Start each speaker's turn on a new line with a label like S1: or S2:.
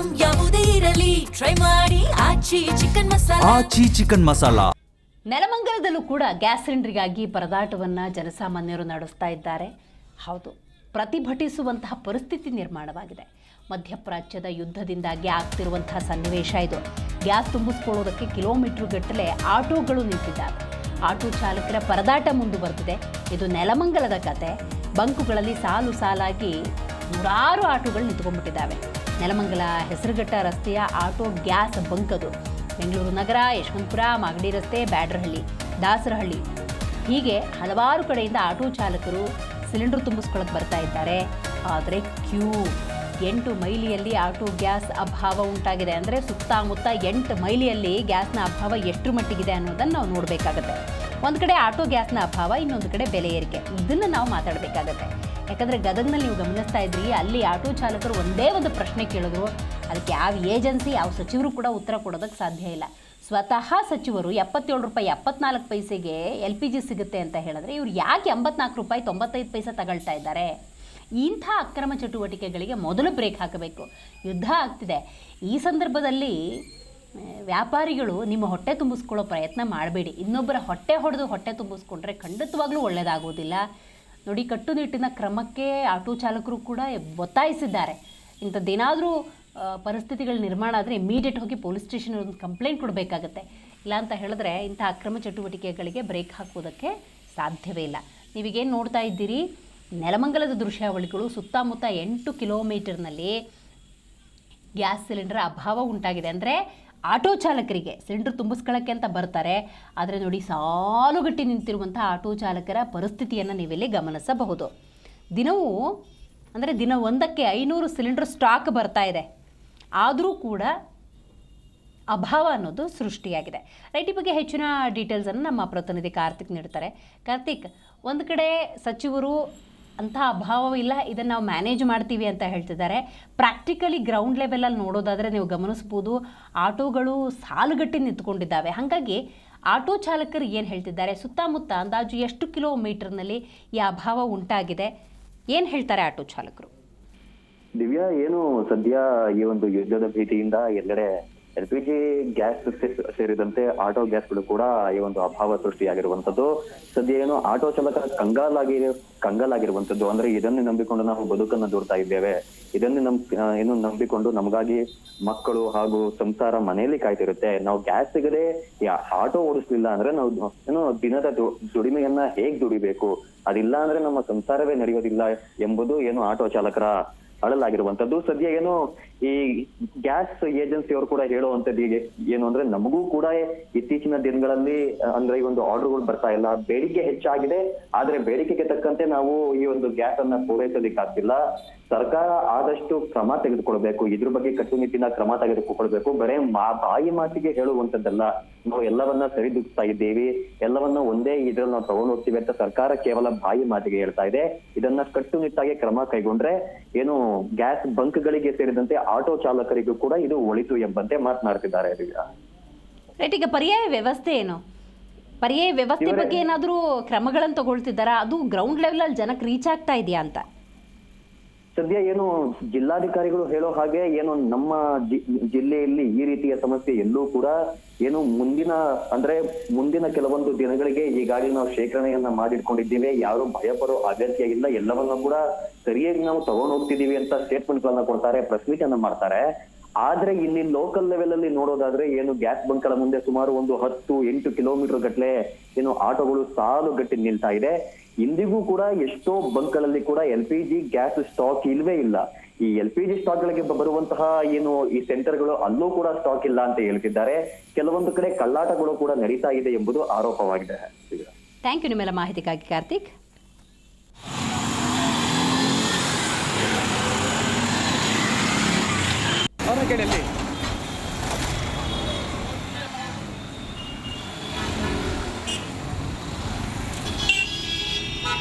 S1: Item ಯಾವುದೇ ಇರಲಿ try ಮಾಡಿ ಆಚಿ ಚಿಕನ್ ಮಸಾಲಾ.
S2: ನೆಲಮಂಗಲದಲ್ಲೂ ಕೂಡ ಗ್ಯಾಸ್ ಸಿಲಿಂಡರ್ಗಾಗಿ ಪರದಾಟವನ್ನು ಜನಸಾಮಾನ್ಯರು ನಡೆಸ್ತಾ ಇದ್ದಾರೆ. ಹೌದು, ಪ್ರತಿಭಟಿಸುವಂತಹ ಪರಿಸ್ಥಿತಿ ನಿರ್ಮಾಣವಾಗಿದೆ. ಮಧ್ಯಪ್ರಾಚ್ಯದ ಯುದ್ಧದಿಂದಾಗಿ ಆಗ್ತಿರುವಂತಹ ಸನ್ನಿವೇಶ ಇದು. ಗ್ಯಾಸ್ ತುಂಬಿಸ್ಕೊಳ್ಳೋದಕ್ಕೆ ಕಿಲೋಮೀಟರ್ ಗಟ್ಟಲೆ ಆಟೋಗಳು ನಿಂತಿದ್ದಾವೆ. ಆಟೋ ಚಾಲಕರ ಪರದಾಟ ಮುಂದುವರೆದಿದೆ. ಇದು ನೆಲಮಂಗಲದ ಕತೆ. ಬಂಕುಗಳಲ್ಲಿ ಸಾಲು ಸಾಲಾಗಿ ನೂರಾರು ಆಟೋಗಳು ನಿಂತ್ಕೊಂಡ್ಬಿಟ್ಟಿದ್ದಾವೆ. ನೆಲಮಂಗಲ ಹೆಸರುಘಟ್ಟ ರಸ್ತೆಯ ಆಟೋ ಗ್ಯಾಸ್ ಬಂಕ್ ಅದು. ಬೆಂಗಳೂರು ನಗರ, ಯಶವಂತಪುರ, ಮಾಗಡಿ ರಸ್ತೆ, ಬ್ಯಾಡ್ರಹಳ್ಳಿ, ದಾಸರಹಳ್ಳಿ ಹೀಗೆ ಹಲವಾರು ಕಡೆಯಿಂದ ಆಟೋ ಚಾಲಕರು ಸಿಲಿಂಡರ್ ತುಂಬಿಸ್ಕೊಳ್ಳೋಕೆ ಬರ್ತಾ ಇದ್ದಾರೆ. ಆದರೆ ಕ್ಯೂ 8 ಮೈಲಿಯಲ್ಲಿ ಆಟೋ ಗ್ಯಾಸ್ ಅಭಾವ ಉಂಟಾಗಿದೆ. ಅಂದರೆ ಸುತ್ತಮುತ್ತ 8 ಮೈಲಿಯಲ್ಲಿ ಗ್ಯಾಸ್ನ ಅಭಾವ ಎಷ್ಟು ಮಟ್ಟಿಗಿದೆ ಅನ್ನೋದನ್ನು ನಾವು ನೋಡಬೇಕಾಗತ್ತೆ. ಒಂದು ಕಡೆ ಆಟೋ ಗ್ಯಾಸ್ನ ಅಭಾವ, ಇನ್ನೊಂದು ಕಡೆ ಬೆಲೆ ಏರಿಕೆ. ಇದನ್ನು ನಾವು ಮಾತಾಡಬೇಕಾಗತ್ತೆ. ಯಾಕಂದರೆ ಗದಗ್ನಲ್ಲಿ ನೀವು ಗಮನಿಸ್ತಾ ಇದ್ರಿ, ಅಲ್ಲಿ ಆಟೋ ಚಾಲಕರು ಒಂದೇ ಒಂದು ಪ್ರಶ್ನೆ ಕೇಳಿದ್ರು. ಅದಕ್ಕೆ ಯಾವ ಏಜೆನ್ಸಿ, ಯಾವ ಸಚಿವರು ಕೂಡ ಉತ್ತರ ಕೊಡೋದಕ್ಕೆ ಸಾಧ್ಯ ಇಲ್ಲ. ಸ್ವತಃ ಸಚಿವರು 77 ರೂಪಾಯಿ 74 ಪೈಸೆಗೆ LPG ಸಿಗುತ್ತೆ ಅಂತ ಹೇಳಿದ್ರೆ ಇವ್ರು ಯಾಕೆ 84 ರೂಪಾಯಿ 95 ಪೈಸೆ ತಗೊಳ್ತಾ ಇದ್ದಾರೆ? ಇಂಥ ಅಕ್ರಮ ಚಟುವಟಿಕೆಗಳಿಗೆ ಮೊದಲು ಬ್ರೇಕ್ ಹಾಕಬೇಕು. ಯುದ್ಧ ಆಗ್ತಿದೆ. ಈ ಸಂದರ್ಭದಲ್ಲಿ ವ್ಯಾಪಾರಿಗಳು ನಿಮ್ಮ ಹೊಟ್ಟೆ ತುಂಬಿಸ್ಕೊಳ್ಳೋ ಪ್ರಯತ್ನ ಮಾಡಬೇಡಿ. ಇನ್ನೊಬ್ಬರ ಹೊಟ್ಟೆ ಹೊಡೆದು ಹೊಟ್ಟೆ ತುಂಬಿಸ್ಕೊಂಡ್ರೆ ಖಂಡಿತವಾಗ್ಲೂ ಒಳ್ಳೆಯದಾಗೋದಿಲ್ಲ. ನೋಡಿ, ಕಟ್ಟುನಿಟ್ಟಿನ ಕ್ರಮಕ್ಕೆ ಆಟೋ ಚಾಲಕರು ಕೂಡ ಒತ್ತಾಯಿಸಿದ್ದಾರೆ. ಇಂಥದ್ದೇನಾದರೂ ಪರಿಸ್ಥಿತಿಗಳು ನಿರ್ಮಾಣ ಆದರೆ ಇಮಿಡಿಯೇಟ್ ಹೋಗಿ ಪೊಲೀಸ್ ಸ್ಟೇಷನ್ ಒಂದು ಕಂಪ್ಲೇಂಟ್ ಕೊಡಬೇಕಾಗತ್ತೆ. ಇಲ್ಲ ಅಂತ ಹೇಳಿದ್ರೆ ಇಂಥ ಅಕ್ರಮ ಚಟುವಟಿಕೆಗಳಿಗೆ ಬ್ರೇಕ್ ಹಾಕೋದಕ್ಕೆ ಸಾಧ್ಯವೇ ಇಲ್ಲ. ನೀವೀಗೇನು ನೋಡ್ತಾ ಇದ್ದೀರಿ, ನೆಲಮಂಗಲದ ದೃಶ್ಯಾವಳಿಗಳು. ಸುತ್ತಮುತ್ತ 8 ಕಿಲೋಮೀಟರ್ನಲ್ಲಿ ಗ್ಯಾಸ್ ಸಿಲಿಂಡರ್ ಅಭಾವ ಉಂಟಾಗಿದೆ. ಅಂದರೆ ಆಟೋ ಚಾಲಕರಿಗೆ ಸಿಲಿಂಡರ್ ತುಂಬಿಸ್ಕೊಳ್ಳೋಕ್ಕೆ ಅಂತ ಬರ್ತಾರೆ. ಆದರೆ ನೋಡಿ, ಸಾಲುಗಟ್ಟಿ ನಿಂತಿರುವಂಥ ಆಟೋ ಚಾಲಕರ ಪರಿಸ್ಥಿತಿಯನ್ನು ನೀವಿಲ್ಲಿ ಗಮನಿಸಬಹುದು. ದಿನವೂ ಅಂದರೆ ದಿನ ಒಂದಕ್ಕೆ 500 ಸಿಲಿಂಡರ್ ಸ್ಟಾಕ್ ಬರ್ತಾ ಇದೆ. ಆದರೂ ಕೂಡ ಅಭಾವ ಅನ್ನೋದು ಸೃಷ್ಟಿಯಾಗಿದೆ. ರೈಟ್, ಈ ಬಗ್ಗೆ ಹೆಚ್ಚಿನ ಡೀಟೇಲ್ಸನ್ನು ನಮ್ಮ ಪ್ರತಿನಿಧಿ ಕಾರ್ತಿಕ್ ನೀಡ್ತಾರೆ. ಕಾರ್ತಿಕ್, ಒಂದು ಕಡೆ ಸಚಿವರು ಅಂಥ ಅಭಾವವಿಲ್ಲ, ಇದನ್ನು ನಾವು ಮ್ಯಾನೇಜ್ ಮಾಡ್ತೀವಿ ಅಂತ ಹೇಳ್ತಿದ್ದಾರೆ. ಪ್ರಾಕ್ಟಿಕಲಿ ಗ್ರೌಂಡ್ ಲೆವೆಲಲ್ಲಿ ನೋಡೋದಾದರೆ ನೀವು ಗಮನಿಸ್ಬೋದು, ಆಟೋಗಳು ಸಾಲುಗಟ್ಟಿ ನಿಂತ್ಕೊಂಡಿದ್ದಾವೆ. ಹಾಗಾಗಿ ಆಟೋ ಚಾಲಕರು ಏನು ಹೇಳ್ತಿದ್ದಾರೆ, ಸುತ್ತಮುತ್ತ ಅಂದಾಜು ಎಷ್ಟು ಕಿಲೋಮೀಟರ್ನಲ್ಲಿ ಈ ಅಭಾವ ಉಂಟಾಗಿದೆ, ಏನು ಹೇಳ್ತಾರೆ ಆಟೋ ಚಾಲಕರು?
S3: ದಿವ್ಯಾ, ಏನು ಸದ್ಯ ಈ ಒಂದು ಯುದ್ಧದ ಭೀತಿಯಿಂದ ಎಲ್ಲೆಡೆ LPG ಗ್ಯಾಸ್ ಸೇರಿದಂತೆ ಆಟೋ ಗ್ಯಾಸ್ಗಳು ಕೂಡ ಈ ಒಂದು ಅಭಾವ ಸೃಷ್ಟಿಯಾಗಿರುವಂತದ್ದು. ಸದ್ಯ ಏನು ಆಟೋ ಚಾಲಕ ಕಂಗಾಲಾಗಿರುವಂತದ್ದು. ಅಂದ್ರೆ ಇದನ್ನೇ ನಂಬಿಕೊಂಡು ನಾವು ಬದುಕನ್ನು ದೂರ್ತಾ ಇದ್ದೇವೆ. ಇದನ್ನೇ ನಂಬಿಕೊಂಡು ನಮಗಾಗಿ ಮಕ್ಕಳು ಹಾಗೂ ಸಂಸಾರ ಮನೆಯಲ್ಲಿ ಕಾಯ್ತಿರುತ್ತೆ. ನಾವು ಗ್ಯಾಸ್ ಸಿಗದೆ ಆಟೋ ಓಡಿಸ್ಲಿಲ್ಲ ಅಂದ್ರೆ ನಾವು ದಿನದ ದುಡಿಮೆಯನ್ನ ಹೇಗ್ ದುಡಿಬೇಕು, ಅದಿಲ್ಲ ಅಂದ್ರೆ ನಮ್ಮ ಸಂಸಾರವೇ ನಡೆಯೋದಿಲ್ಲ ಎಂಬುದು ಆಟೋ ಚಾಲಕರ ಅಳಲಾಗಿರುವಂತದ್ದು. ಸದ್ಯ ಈ ಗ್ಯಾಸ್ ಏಜೆನ್ಸಿಯವರು ಕೂಡ ಹೇಳುವಂತದ್ದು ಏನು ಅಂದ್ರೆ, ನಮಗೂ ಕೂಡ ಇತ್ತೀಚಿನ ದಿನಗಳಲ್ಲಿ ಅಂದ್ರೆ ಈ ಒಂದು ಆರ್ಡರ್ಗಳು ಬರ್ತಾ ಇಲ್ಲ, ಬೇಡಿಕೆ ಹೆಚ್ಚಾಗಿದೆ. ಆದ್ರೆ ಬೇಡಿಕೆಗೆ ತಕ್ಕಂತೆ ನಾವು ಈ ಒಂದು ಗ್ಯಾಸ್ ಅನ್ನ ಪೂರೈಸೋದಿಕ್ಕಾಗ್ತಿಲ್ಲ. ಸರ್ಕಾರ ಆದಷ್ಟು ಕ್ರಮ ತೆಗೆದುಕೊಳ್ಬೇಕು. ಇದ್ರ ಬಗ್ಗೆ ಕಟ್ಟುನಿಟ್ಟಿನ ಕ್ರಮ ತೆಗೆದುಕೊಳ್ಬೇಕು. ಬರೇ ಬಾಯಿ ಮಾತಿಗೆ ಹೇಳುವಂತದ್ದಲ್ಲ. ನಾವು ಎಲ್ಲವನ್ನ ಸರಿದೂಗಿಸ್ತಾ ಇದ್ದೀವಿ, ಎಲ್ಲವನ್ನ ಒಂದೇ ಇದ್ರಲ್ಲಿ ನಾವು ತಗೊಂಡು ಹೋಗ್ತೀವಿ ಅಂತ ಸರ್ಕಾರ ಕೇವಲ ಬಾಯಿ ಮಾತಿಗೆ ಹೇಳ್ತಾ ಇದೆ. ಇದನ್ನ ಕಟ್ಟುನಿಟ್ಟಾಗಿ ಕ್ರಮ ಕೈಗೊಂಡ್ರೆ ಗ್ಯಾಸ್ ಬಂಕ್ಗಳಿಗೆ ಸೇರಿದಂತೆ ಆಟೋ ಚಾಲಕರಿಗೂ ಕೂಡ ಇದು ಒಳಿತು ಎಂಬಂತೆ ಮಾತನಾಡ್ತಿದ್ದಾರೆ.
S2: ಈಗ ಪರ್ಯಾಯ ವ್ಯವಸ್ಥೆ ಏನು? ಪರ್ಯಾಯ ವ್ಯವಸ್ಥೆ ಬಗ್ಗೆ ಏನಾದರೂ ಕ್ರಮಗಳನ್ನು ತಗೊಳ್ತಿದ್ದಾರಾ? ಅದು ಗ್ರೌಂಡ್ ಲೆವೆಲ್ ಅಲ್ಲಿ ಜನಕ್ಕೆ ರೀಚ್ ಆಗ್ತಾ ಇದೆಯಾ ಅಂತ?
S3: ಸದ್ಯ ಜಿಲ್ಲಾಧಿಕಾರಿಗಳು ಹೇಳೋ ಹಾಗೆ ನಮ್ಮ ಜಿಲ್ಲೆಯಲ್ಲಿ ಈ ರೀತಿಯ ಸಮಸ್ಯೆ ಎಲ್ಲೂ ಕೂಡ ಮುಂದಿನ ಕೆಲವೊಂದು ದಿನಗಳಿಗೆ ಈಗಾಗಲೇ ನಾವು ಶೇಖರಣೆಯನ್ನ ಮಾಡಿಟ್ಕೊಂಡಿದ್ದೀವಿ. ಯಾರು ಭಯಪಡೋ ಅಗತ್ಯ ಇಲ್ಲ. ಎಲ್ಲವನ್ನ ಕೂಡ ಸರಿಯಾಗಿ ನಾವು ತಗೊಂಡು ಹೋಗ್ತಿದೀವಿ ಅಂತ ಸ್ಟೇಟ್ಮೆಂಟ್ ಗಳನ್ನ ಕೊಡ್ತಾರೆ, ಪ್ರೆಸ್ ಮೀಟ್ ಅನ್ನ ಮಾಡ್ತಾರೆ. ಆದ್ರೆ ಇಲ್ಲಿ ಲೋಕಲ್ ಲೆವೆಲ್ ಅಲ್ಲಿ ನೋಡೋದಾದ್ರೆ ಗ್ಯಾಸ್ ಬಂಕ್ಗಳ ಮುಂದೆ ಸುಮಾರು ಒಂದು 10-8 ಕಿಲೋಮೀಟರ್ ಗಟ್ಟಲೆ ಆಟೋಗಳು ಸಾಲುಗಟ್ಟಿ ನಿಲ್ತಾ ಇದೆ. ಇಂದಿಗೂ ಕೂಡ ಎಷ್ಟೋ ಬಂಕ್ಗಳಲ್ಲಿ ಕೂಡ LPG ಗ್ಯಾಸ್ ಸ್ಟಾಕ್ ಇಲ್ವೇ ಇಲ್ಲ. ಈ LPG ಸ್ಟಾಕ್ ಗಳಿಗೆ ಬರುವಂತಹ ಈ ಸೆಂಟರ್ಗಳು ಅಲ್ಲೂ ಕೂಡ ಸ್ಟಾಕ್ ಇಲ್ಲ ಅಂತ ಹೇಳ್ತಿದ್ದಾರೆ. ಕೆಲವೊಂದು ಕಡೆ ಕಳ್ಳಾಟಗಳು ಕೂಡ ನಡೀತಾ ಇದೆ ಎಂಬುದು ಆರೋಪವಾಗಿದೆ.
S2: ಥ್ಯಾಂಕ್ ಯು ನಿಮ್ಮೆಲ್ಲ ಮಾಹಿತಿಗಾಗಿ ಕಾರ್ತಿಕ್.
S4: ಅವರ ಕಡೆಯಲ್ಲಿ